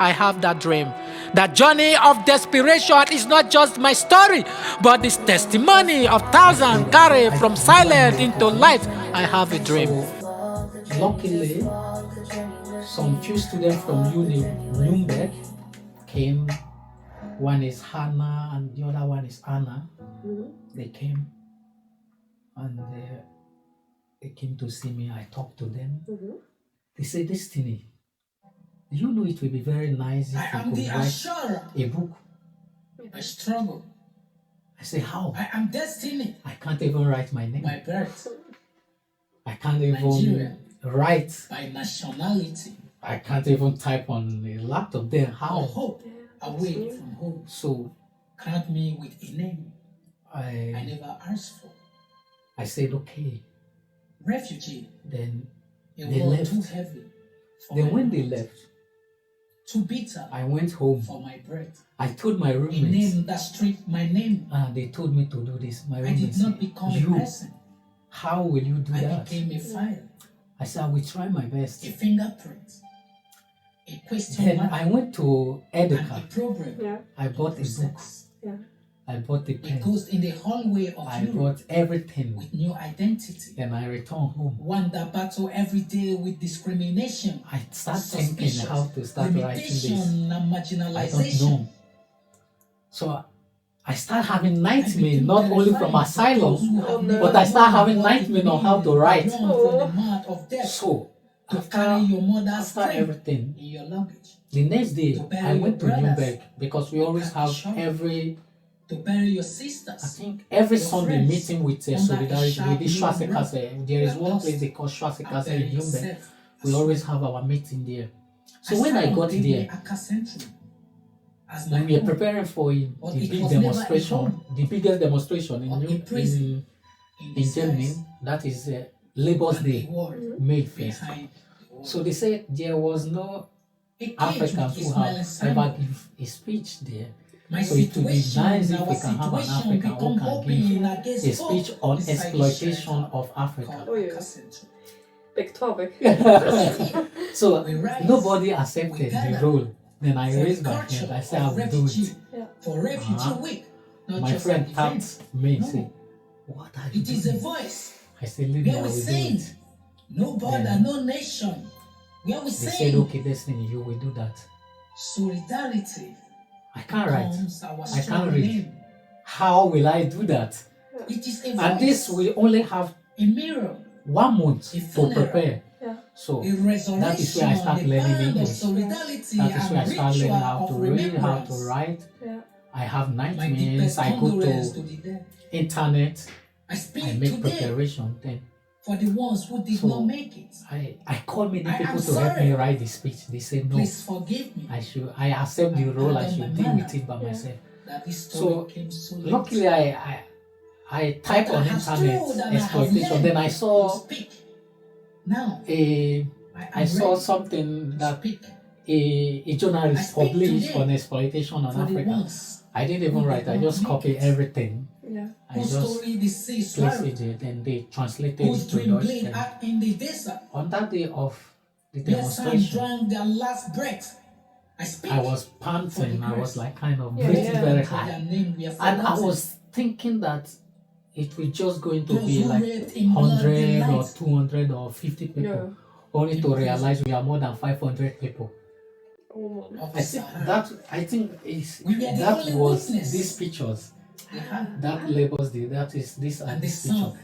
I have that dream. That journey of desperation is not just my story, but this testimony of thousands carried from silence into light. I have a dream. Luckily, some few students from Nuremberg came. One is Hannah and the other one is Anna. They came and they came to see me. I talked to them. They said, Destiny, do you know it will be very nice if you could write a book? I struggle. I say, how? I am destiny. I can't even write my name. By birth. I can't even Nigeria. write. By nationality. I can't even type on a laptop. Then how? Hope. Away from home. So Grant me with a name I I never asked for. said, okay. Refugee. Then A they word left. too heavy. For Then my when they heart. left, Too bitter. I went home. For my bread. I told my A roommates. name that stripped my name. They told me to do this. My I did roommates not said, become a you, person. how will you do I that? became a file. I said, I will try my best. A fingerprint. A question Then mark. I went to And a Edeka. problem. Yeah. I bought a book. Process. I bought a It pen. goes in the hallway of I Europe bought everything. with new identity. Then I returned home. One that battle every day with discrimination, I started thinking suspicion, how to start writing this. limitation, and I don't marginalization. know. So I started having nightmares, not only from asylum, but I started having nightmares on how to write. So to carry your mother's after strength everything, in your luggage, the next day To bury I went to your brothers. Nuremberg because we always have to bury your I sisters. think every Your Sunday friends meeting with under a Solidarity, sharp with the blue Straßekasse. There is That one dust place they call and Straßekasse bury in Nuremberg. yourself. We always have our meeting there. So when I got there, when we were preparing for the But it big was never a demonstration, home. the biggest demonstration Or a in prison in Germany, that is Labour's Day, May 1st. Behind So they said there was no Africans who have ever given a speech there. So it would be nice if we can have an African who can give a speech on exploitation of Africa. Oh, yeah. Big topic. So nobody accepted the role. Then I raised my hand. I said I will do it. For Refugee Uh-huh. Week. Not My just friend an event. tapped me and No. said, "What are you It is a doing?" voice. I said, "Leave me, I Where we will do sing. it." No border, Yeah. no nation. Where we They sing. said, "Okay, Destiny, you will do that." Solidarity. I can't write. becomes our I can't strong read. name. How will I do that? It is a voice. And this will only have a mirror. 1 month A to funeral. prepare. Yeah. So A resurrection. that is where I start the learning band of English. solidarity That is and where I start learning ritual how to of read, how to remembrance. write. Yeah. I have My nightmares. deepest I go condolence to to the dead. internet. I speak I make today preparation. Then for the ones who did So, not make it. I call many I am people to help sorry. me write the speech. They say no. Please forgive me I accept the role. I pardon should my deal with manner. it by Yeah. myself. that this So, story came so late. Luckily, I type But on I have internet stood and I have exploitation. learned Then I to saw speak. Now I am saw ready something to that speak a journalist I speak published today on exploitation on for the Africa. ones I didn't even write. I just copied everything. Yeah. I whose just story the sea placed swallowed, it there. Then they translated whose it to dream Dutch. bleed Then out in the desert. on that day of the Their sons demonstration, drank their last breath. I speak I was panting. I was like kind of Yeah, breathing yeah. very for high. their name we are And I forgotten. was thinking that it was just going to Those be who like raped in blood the 100 or light 200 or 50 people, Yeah. only to realize we are more than 500 people. Oh, man. of I think Sahara. we were the that only was witness. these pictures. They had That labels the that is this and and the this picture. son.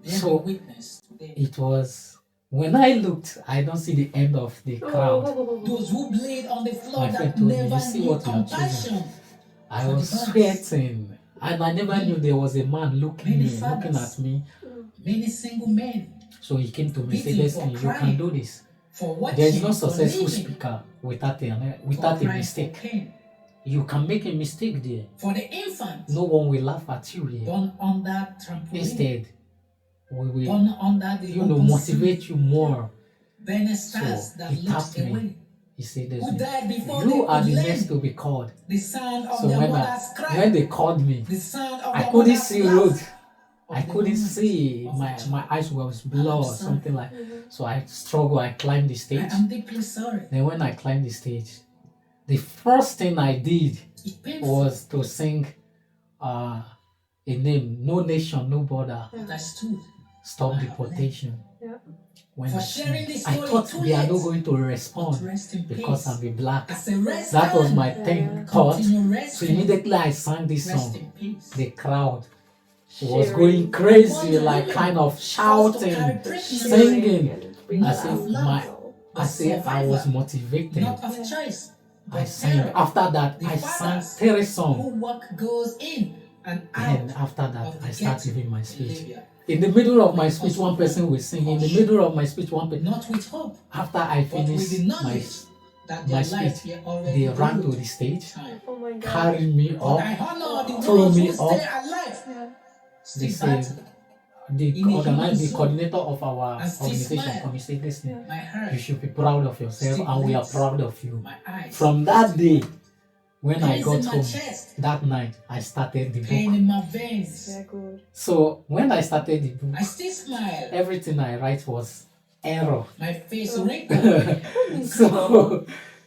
They So- are witness today. It was when I looked, I don't see the end of the crowd. Oh. Those who bleed on the floor My friend that told me, never "You see knew what you are compassion. I For was the birds. sweating, and I never knew there was a man looking at me. Many single men So he came to me and said, Beating "Destiny, for you can crying. do this. for watching There is no for successful living, speaker without for a crying mistake. for pain, You can make a mistake there. for the infant No one will laugh at you here. born under trampoline, Instead, we will, born under the open motivate sea, you more." burning stars So that he looks tapped me. away. He said, Who "Destiny, died before you they are could the learn next to be called." the sound of So their when mother's cry, when they called me, the sound of I their couldn't mother's see laugh, road. of I the couldn't moment see. of My joy. eyes was blurred or sorry. something like. So I struggled. I climbed the I stage. am deeply sorry. Then when I climbed the stage, the first thing I did It's painful. was to sing a name, No Nation, No Border, But I stood. Stop Deportation. Yeah. When For I sharing sing, this I story thought too they are not late. going to respond Rest in because peace. I'm a black. As a rest That was time, my thought. continue So resting. immediately I sang this Rest song. in peace. The crowd was Cheering. going crazy, like kind of shouting, singing. Cheering. I say I was motivated. Not of choice. I but sang. error. After that, The I sang fathers 3 songs. Who work goes in and Then out. after that, of the I start ghetto giving my in speech. Libya. In the middle of my speech, one person will sing. In the middle of my speech, one person. Not with hope, After I but with finished the my knowledge that my their life speech, here already they ran to ruled the stage, time. Oh my god. carried me But up. I honor the throw ones me who up. stay alive. Yeah. They Still say battle. the In a human the soul. coordinator of our And still organization smile. come and say, listen, Yeah. My heart, you should be proud of yourself, Still and we are bleeds. proud of you. my eyes, From that day, when I pains got in my home chest, that night, I started the pain book. in my veins. Very good. So when I started the book, I still smile. everything I write was error. My face Oh. wrinkled.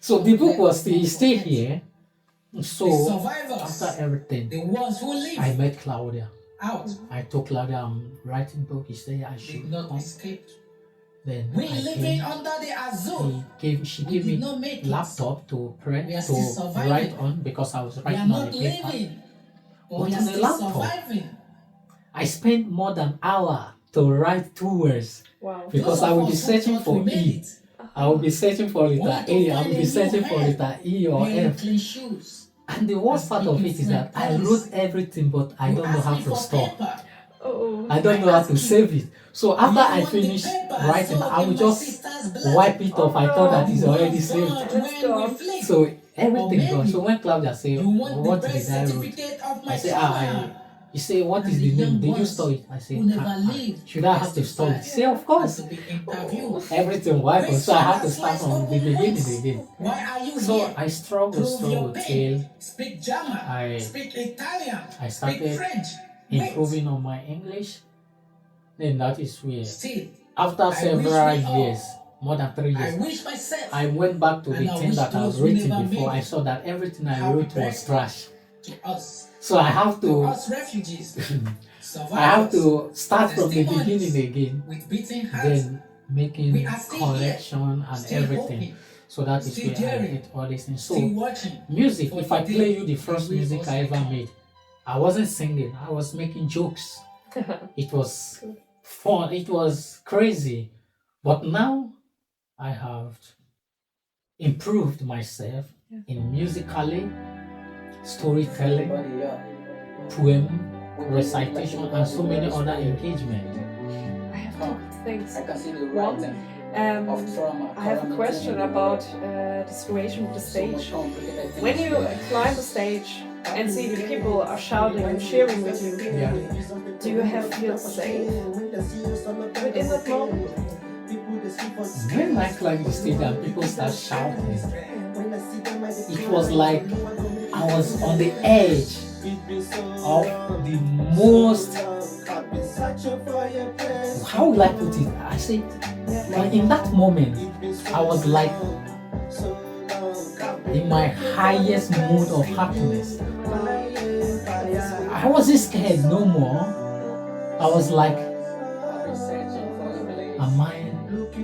So the book was still here. The So survivors, after everything, the ones who live I met Claudia. out, I told Claudia I'm writing book. He said I did should not come. escape. Then We I living came. under the azure. She We gave did me not make it. laptop to print We are to still surviving. write on because I was We are writing on not the paper. living, but But we are on the still laptop. surviving. I spent more than an hour to write 2 words Wow. because Those I of will be us who searching thought we for made E. it, I will be searching for letter Want to A. I find will a be new searching for head, letter E or wearing F. clean shoes. And the worst part of it is that I wrote everything, but I You don't know ask how me to for stop. paper. Oh. I don't know how to save it. So after I finish writing, I will just wipe it off. I thought that it's already saved. Let's go. So everything Or gone. maybe So when Claudia say, You want what the birth did I wrote? certificate of my I say, child. you say, what is And the the name? young Did you ones store it? I say, who never lived should I have to store it? Say, of course. To be interviewed. Everything wipe off. So I have to start from the beginning again. Why are you So here? I struggle pain. till Speak German. I- Speak Italian. I Speak started French. improving on my English. Then that is where, Still, after wish several we all- years, more than 3 I years, wish myself I went back to the And I thing wish that I've those who written never before. made I it saw that everything I happy wrote was birthday. trash. to us. So I have To to us refugees. I have Survivors. to start from the Testimonies. beginning again, With beating hearts. then making We are still correction and Still everything. hoping. So that is Still where I daring. did all these things. Still So watching. music, For if I the play day you the first we music was I ever become. made, I wasn't singing, I was making jokes. It was fun, it was crazy. But now I have improved myself in musically, storytelling, poem, recitation, and so many other engagements. I have two things. I can see the One, right of trauma. I have a question about the situation with the stage. When you climb the stage and see the people are shouting and cheering with you, Yeah. do you have feel safe within that moment? When I climbed the stage and people start shouting, it was like I was on the edge of the most, how will I put it? I say, like in that moment, I was like in my highest mood of happiness. I wasn't scared no more. I was like, am I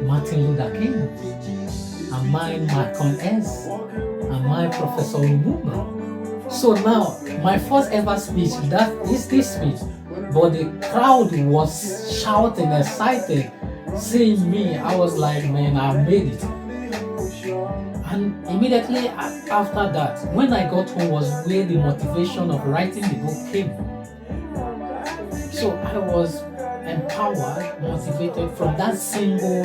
Martin Luther King? Am I Malcolm X? Am I Professor Lumumba? So now, my first ever speech, that is this speech, but the crowd was shouting, excited, seeing me. I was like, man, I made it. And immediately after that, when I got home was where the motivation of writing the book came. So I was empowered, motivated from that single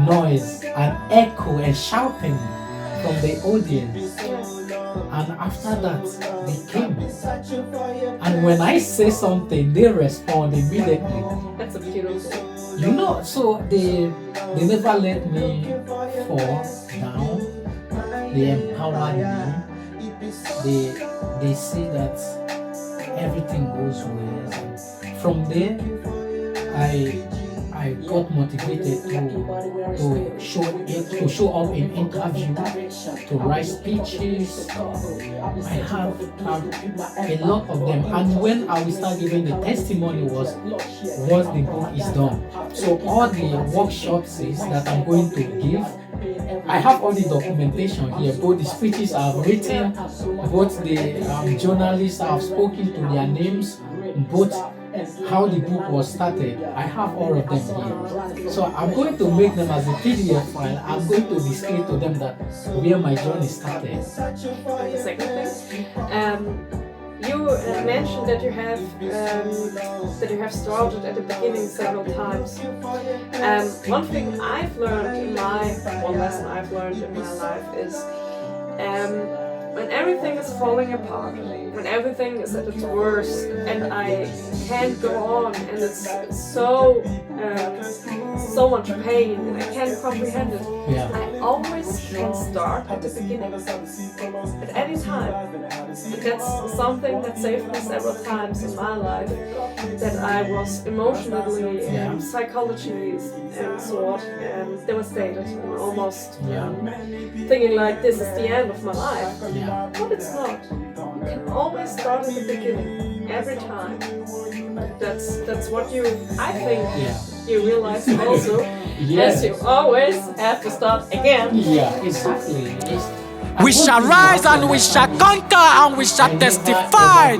noise and echo and shouting from the audience. And after that, they came. And when I say something, they respond immediately. That's a beautiful. You know, so they never let me fall down. They empowered me. They see that everything goes well. And from there, I I got motivated to show up in interview, to write speeches. I have a lot of them, and when I will start giving the testimony was once the book is done. So all the workshops that I'm going to give, I have all the documentation here, both the speeches I've written, both the journalists I've spoken to their names, both how the book was started. I have all of them here. So I'm going to make them as a PDF file. I'm going to display to them that where my journey started. The second thing, you mentioned that you have struggled at the beginning several times. One thing I've learned in one lesson I've learned in my life is when everything is falling apart, when everything is at its worst, and I can't go on, and it's so much pain, and I can't comprehend it. Yeah. I always can start at the beginning, at any time. And that's something that saved me several times in my life, that I was emotionally and psychologically and sort of devastated and almost thinking like this is the end of my life. Yeah. But it's not. You can always start at the beginning, every time. That's what I think you realize also, as you always have to start again. Yeah, exactly. We shall rise and we shall conquer and we shall testify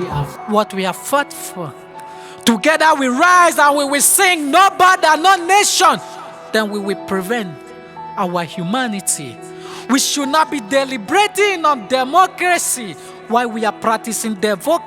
what we have fought for. Together we rise and we will sing, no border, no nation. Then we will prevent our humanity. We should not be deliberating on democracy while we are practicing democracy.